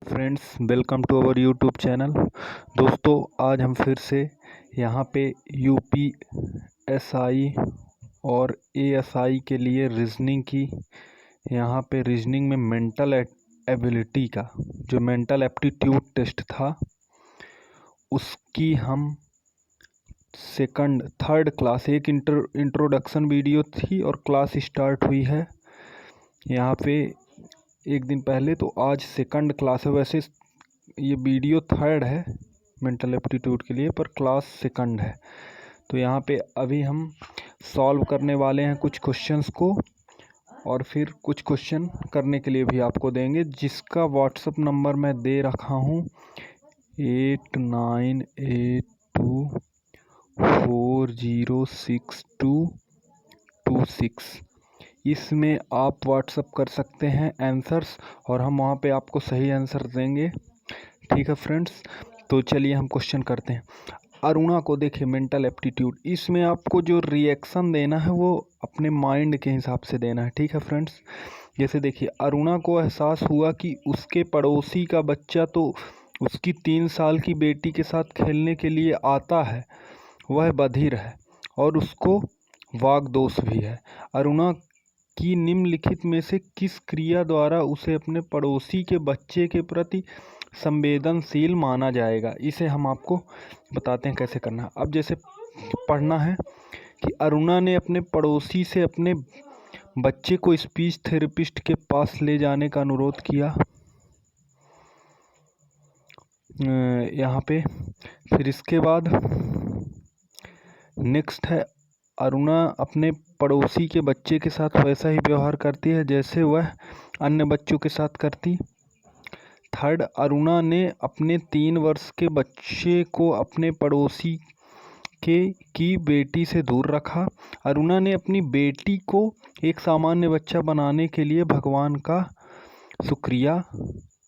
Friends, welcome to our YouTube channel. दोस्तों, आज हम फिर से यहाँ पे यूपीएसआई और एएसआई के लिए रीजनिंग की, यहाँ पे रीजनिंग में मेंटल एबिलिटी का जो मेंटल एप्टीट्यूड टेस्ट था उसकी हम थर्ड क्लास, एक इंट्रोडक्शन वीडियो थी और क्लास स्टार्ट हुई है यहाँ पे एक दिन पहले। तो आज सेकंड क्लास है। वैसे ये वीडियो थर्ड है मेंटल एप्टीट्यूड के लिए, पर क्लास सेकंड है। तो यहाँ पे अभी हम सॉल्व करने वाले हैं कुछ क्वेश्चंस को, और फिर कुछ क्वेश्चन करने के लिए भी आपको देंगे, जिसका व्हाट्सअप नंबर मैं दे रखा हूँ 8982406226। इसमें आप व्हाट्सअप कर सकते हैं आंसर्स, और हम वहाँ पे आपको सही आंसर देंगे। ठीक है फ्रेंड्स, तो चलिए हम क्वेश्चन करते हैं। अरुणा को देखिए, मेंटल एप्टीट्यूड, इसमें आपको जो रिएक्शन देना है वो अपने माइंड के हिसाब से देना है। ठीक है फ्रेंड्स, जैसे देखिए, अरुणा को एहसास हुआ कि उसके पड़ोसी का बच्चा तो उसकी 3 साल की बेटी के साथ खेलने के लिए आता है, वह बधिर है और उसको वाग दोष भी है। अरुणा कि निम्नलिखित में से किस क्रिया द्वारा उसे अपने पड़ोसी के बच्चे के प्रति संवेदनशील माना जाएगा। इसे हम आपको बताते हैं कैसे करना है। अब जैसे पढ़ना है कि अरुणा ने अपने पड़ोसी से अपने बच्चे को स्पीच थेरेपिस्ट के पास ले जाने का अनुरोध किया। यहाँ पे फिर इसके बाद नेक्स्ट है, अरुणा अपने पड़ोसी के बच्चे के साथ वैसा ही व्यवहार करती है जैसे वह अन्य बच्चों के साथ करती। थर्ड, अरुणा ने अपने 3 वर्ष के बच्चे को अपने पड़ोसी की बेटी से दूर रखा। अरुणा ने अपनी बेटी को एक सामान्य बच्चा बनाने के लिए भगवान का शुक्रिया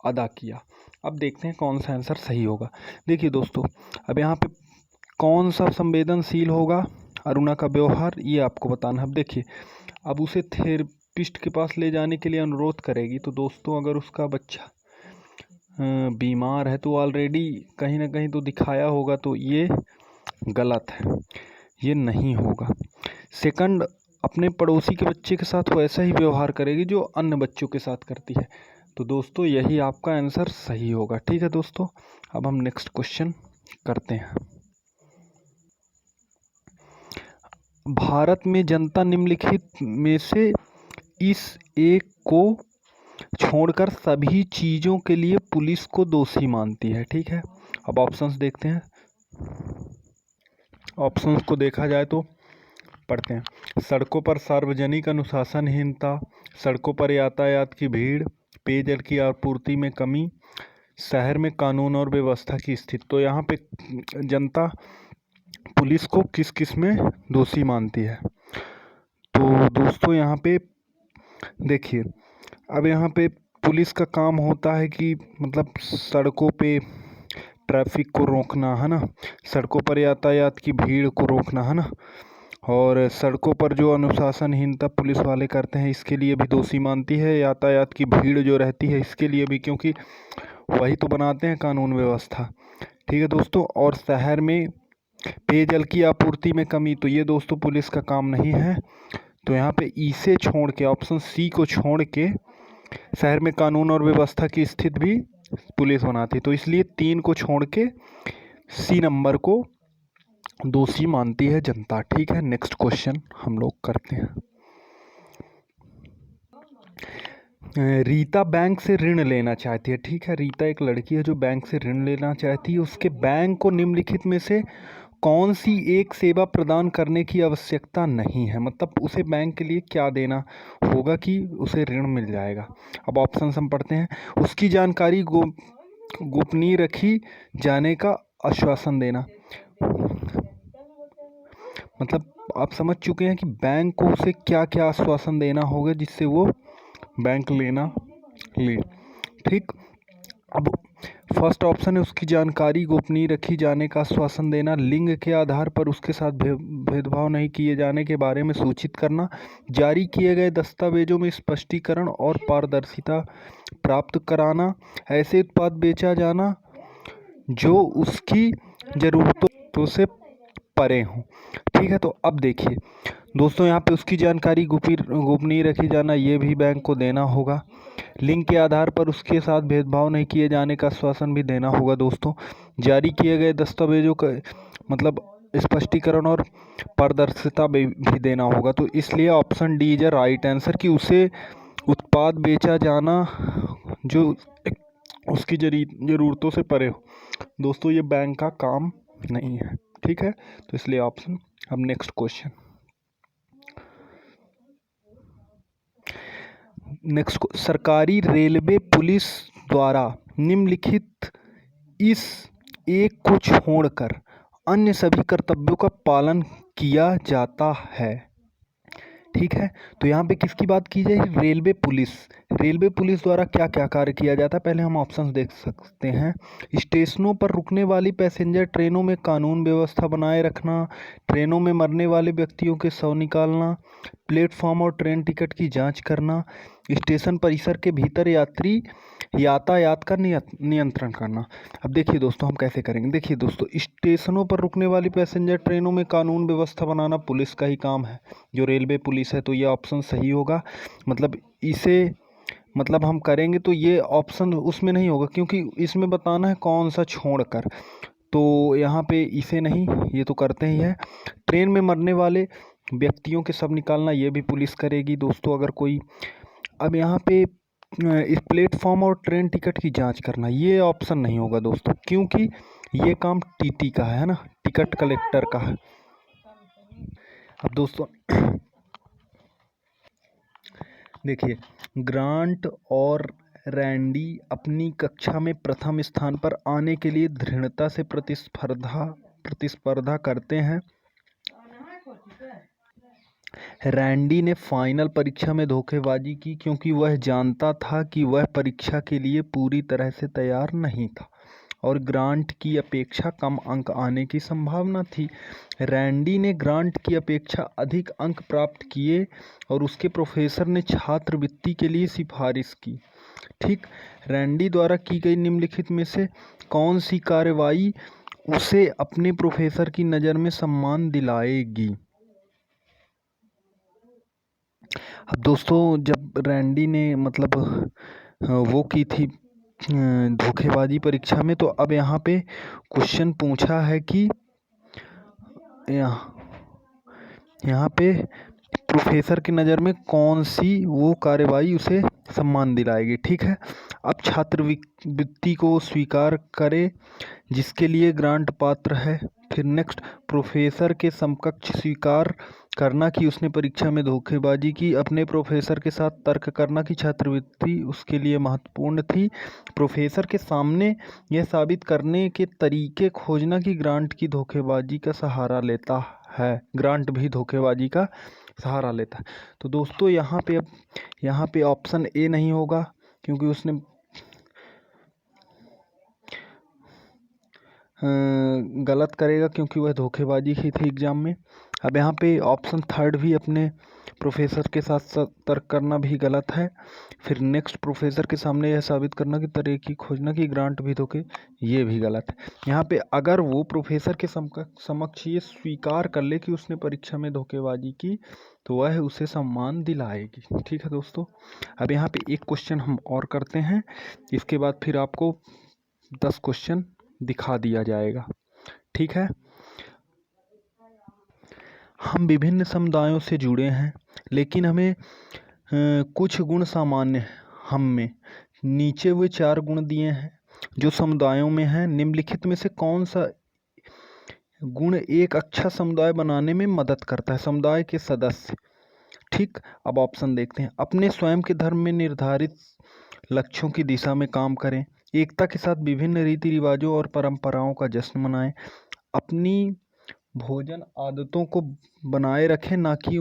अदा किया। अब देखते हैं कौन सा आंसर सही होगा। देखिए दोस्तों, अब यहाँ पे कौन सा संवेदनशील होगा अरुणा का व्यवहार, ये आपको बताना है। अब देखिए, अब उसे थेरेपिस्ट के पास ले जाने के लिए अनुरोध करेगी, तो दोस्तों अगर उसका बच्चा बीमार है तो ऑलरेडी कहीं ना कहीं तो दिखाया होगा, तो ये गलत है, ये नहीं होगा। सेकंड, अपने पड़ोसी के बच्चे के साथ वैसा ही व्यवहार करेगी जो अन्य बच्चों के साथ करती है, तो दोस्तों यही आपका आंसर सही होगा। ठीक है दोस्तों, अब हम नेक्स्ट क्वेश्चन करते हैं। भारत में जनता निम्नलिखित में से इस एक को छोड़कर सभी चीज़ों के लिए पुलिस को दोषी मानती है। ठीक है, अब ऑप्शंस देखते हैं। ऑप्शंस को देखा जाए तो पढ़ते हैं। सड़कों पर सार्वजनिक अनुशासनहीनता, सड़कों पर यातायात की भीड़, पेयजल की आपूर्ति में कमी, शहर में कानून और व्यवस्था की स्थिति। तो यहाँ पे जनता पुलिस को किस किस में दोषी मानती है। तो दोस्तों यहाँ पे देखिए, अब यहाँ पे पुलिस का काम होता है कि मतलब सड़कों पे ट्रैफिक को रोकना, है ना, सड़कों पर यातायात की भीड़ को रोकना, है ना, और सड़कों पर जो अनुशासनहीनता पुलिस वाले करते हैं इसके लिए भी दोषी मानती है। यातायात की भीड़ जो रहती है इसके लिए भी, क्योंकि वही तो बनाते हैं कानून व्यवस्था। ठीक है दोस्तों, और शहर में पेयजल की आपूर्ति में कमी, तो ये दोस्तों पुलिस का काम नहीं है। तो यहाँ पे ई से छोड़ के, ऑप्शन सी को छोड़ के, शहर में कानून और व्यवस्था की स्थिति भी पुलिस बनाती, तो इसलिए 3 को छोड़ के सी नंबर को दोषी मानती है जनता। ठीक है, नेक्स्ट क्वेश्चन हम लोग करते हैं। रीता बैंक से ऋण लेना चाहती है। ठीक है, रीता एक लड़की है जो बैंक से ऋण लेना चाहती है। उसके बैंक को निम्नलिखित में से कौन सी एक सेवा प्रदान करने की आवश्यकता नहीं है, मतलब उसे बैंक के लिए क्या देना होगा कि उसे ऋण मिल जाएगा। अब ऑप्शन हम पढ़ते हैं। उसकी जानकारी गोपनीय रखी जाने का आश्वासन देना, मतलब आप समझ चुके हैं कि बैंक को उसे क्या क्या आश्वासन देना होगा जिससे वो बैंक ले। ठीक, अब फर्स्ट ऑप्शन है उसकी जानकारी गोपनीय रखी जाने का आश्वासन देना, लिंग के आधार पर उसके साथ भेदभाव नहीं किए जाने के बारे में सूचित करना, जारी किए गए दस्तावेजों में स्पष्टीकरण और पारदर्शिता प्राप्त कराना, ऐसे उत्पाद बेचा जाना जो उसकी ज़रूरतों से परे हों। ठीक है, तो अब देखिए दोस्तों, यहाँ पे उसकी जानकारी गोपनीय रखी जाना, ये भी बैंक को देना होगा। लिंग के आधार पर उसके साथ भेदभाव नहीं किए जाने का आश्वासन भी देना होगा दोस्तों। जारी किए गए दस्तावेजों का मतलब स्पष्टीकरण और पारदर्शिता भी देना होगा। तो इसलिए option D is right answer कि उसे उत्पाद बेचा जाना जो उसकी ज़रूरतों से परे हो। दोस्तों ये बैंक का काम नहीं है। ठीक है, तो इसलिए ऑप्शन। अब नेक्स्ट क्वेश्चन, सरकारी रेलवे पुलिस द्वारा निम्नलिखित इस एक को छोड़कर अन्य सभी कर्तव्यों का पालन किया जाता है। ठीक है, तो यहाँ पे किसकी बात की जाए? Railway police. रेलवे पुलिस द्वारा क्या क्या कार्य किया जाता है, पहले हम ऑप्शंस देख सकते हैं। स्टेशनों पर रुकने वाली पैसेंजर ट्रेनों में कानून व्यवस्था बनाए रखना, ट्रेनों में मरने वाले व्यक्तियों के शव निकालना, प्लेटफॉर्म और ट्रेन टिकट की जांच करना, स्टेशन परिसर के भीतर यात्री यातायात का नियंत्रण करना। अब देखिए दोस्तों हम कैसे करेंगे। देखिए दोस्तों, स्टेशनों पर रुकने वाली पैसेंजर ट्रेनों में कानून व्यवस्था बनाना पुलिस का ही काम है, जो रेलवे पुलिस है। तो ये ऑप्शन सही होगा। मतलब इसे हम करेंगे तो ये ऑप्शन उसमें नहीं होगा, क्योंकि इसमें बताना है कौन सा छोड़कर। तो यहाँ पे इसे नहीं, ये तो करते ही है। ट्रेन में मरने वाले व्यक्तियों के शव निकालना, ये भी पुलिस करेगी दोस्तों अगर कोई। अब यहाँ पे इस प्लेटफॉर्म और ट्रेन टिकट की जांच करना, ये ऑप्शन नहीं होगा दोस्तों, क्योंकि ये काम टीटी का है ना, टिकट कलेक्टर का है। अब दोस्तों देखिए, ग्रांट और रैंडी अपनी कक्षा में प्रथम स्थान पर आने के लिए दृढ़ता से प्रतिस्पर्धा करते हैं। रैंडी ने फाइनल परीक्षा में धोखेबाजी की क्योंकि वह जानता था कि वह परीक्षा के लिए पूरी तरह से तैयार नहीं था और ग्रांट की अपेक्षा कम अंक आने की संभावना थी। रैंडी ने ग्रांट की अपेक्षा अधिक अंक प्राप्त किए और उसके प्रोफेसर ने छात्रवृत्ति के लिए सिफारिश की। ठीक, रैंडी द्वारा की गई निम्नलिखित में से कौन सी कार्रवाई उसे अपने प्रोफेसर की नज़र में सम्मान दिलाएगी? अब दोस्तों, जब रैंडी ने वो की थी धोखेबाजी परीक्षा में, तो अब यहाँ पे क्वेश्चन पूछा है कि यहाँ पे प्रोफेसर की नज़र में कौन सी वो कार्रवाई उसे सम्मान दिलाएगी। ठीक है, अब छात्रवृत्ति को स्वीकार करे जिसके लिए ग्रांट पात्र है। फिर नेक्स्ट, प्रोफेसर के समकक्ष स्वीकार करना कि उसने परीक्षा में धोखेबाजी की। अपने प्रोफेसर के साथ तर्क करना कि छात्रवृत्ति उसके लिए महत्वपूर्ण थी। प्रोफेसर के सामने यह साबित करने के तरीके खोजना कि ग्रांट की धोखेबाजी का सहारा लेता है, ग्रांट भी धोखेबाजी का सहारा लेता है। तो दोस्तों यहाँ पे ऑप्शन ए नहीं होगा, क्योंकि उसने गलत करेगा क्योंकि वह धोखेबाजी की थी एग्ज़ाम में। अब यहाँ पे ऑप्शन थर्ड भी अपने प्रोफेसर के साथ तर्क करना भी गलत है। फिर नेक्स्ट, प्रोफेसर के सामने यह साबित करना कि तरीके खोजना कि ग्रांट भी धोखे, ये भी गलत है। यहाँ पे अगर वो प्रोफेसर के समक्ष ये स्वीकार कर ले कि उसने परीक्षा में धोखेबाजी की, तो वह उसे सम्मान दिलाएगी। ठीक है दोस्तों, अब यहाँ पे एक क्वेश्चन हम और करते हैं, इसके बाद फिर आपको 10 क्वेश्चन दिखा दिया जाएगा। ठीक है, हम विभिन्न समुदायों से जुड़े हैं, लेकिन हमें कुछ गुण सामान्य हम में। नीचे हुए 4 गुण दिए हैं जो समुदायों में हैं। निम्नलिखित में से कौन सा गुण एक अच्छा समुदाय बनाने में मदद करता है? समुदाय के सदस्य। ठीक, अब ऑप्शन देखते हैं। अपने स्वयं के धर्म में निर्धारित लक्ष्यों की दिशा में काम करें, एकता के साथ विभिन्न रीति रिवाजों और परंपराओं का जश्न मनाएं, अपनी भोजन आदतों को बनाए रखें ना कि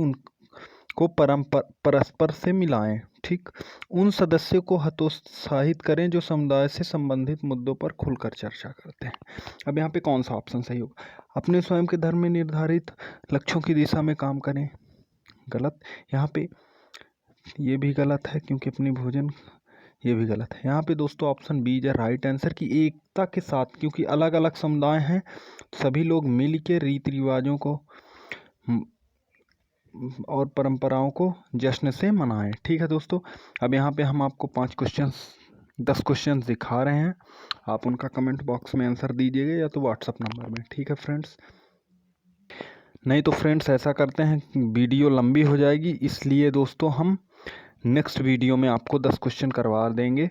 को परस्पर से मिलाएं। ठीक, उन सदस्यों को हतोत्साहित करें जो समुदाय से संबंधित मुद्दों पर खुलकर चर्चा करते हैं। अब यहाँ पे कौन सा ऑप्शन सही होगा? अपने स्वयं के धर्म में निर्धारित लक्ष्यों की दिशा में काम करें, गलत। यहाँ पे ये भी गलत है क्योंकि अपनी भोजन, ये भी गलत है। यहाँ पे दोस्तों ऑप्शन बी है राइट आंसर, की एकता के साथ, क्योंकि अलग अलग समुदाय हैं, सभी लोग मिल के रीति रिवाजों को और परंपराओं को जश्न से मनाएं। ठीक है दोस्तों, अब यहाँ पे हम आपको 10 क्वेश्चंस दिखा रहे हैं, आप उनका कमेंट बॉक्स में आंसर दीजिएगा या तो व्हाट्सअप नंबर में। ठीक है फ्रेंड्स, नहीं तो फ्रेंड्स ऐसा करते हैं, वीडियो लंबी हो जाएगी, इसलिए दोस्तों हम नेक्स्ट वीडियो में आपको 10 क्वेश्चन करवा देंगे।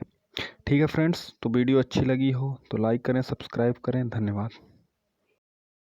ठीक है फ्रेंड्स, तो वीडियो अच्छी लगी हो तो लाइक करें, सब्सक्राइब करें। धन्यवाद।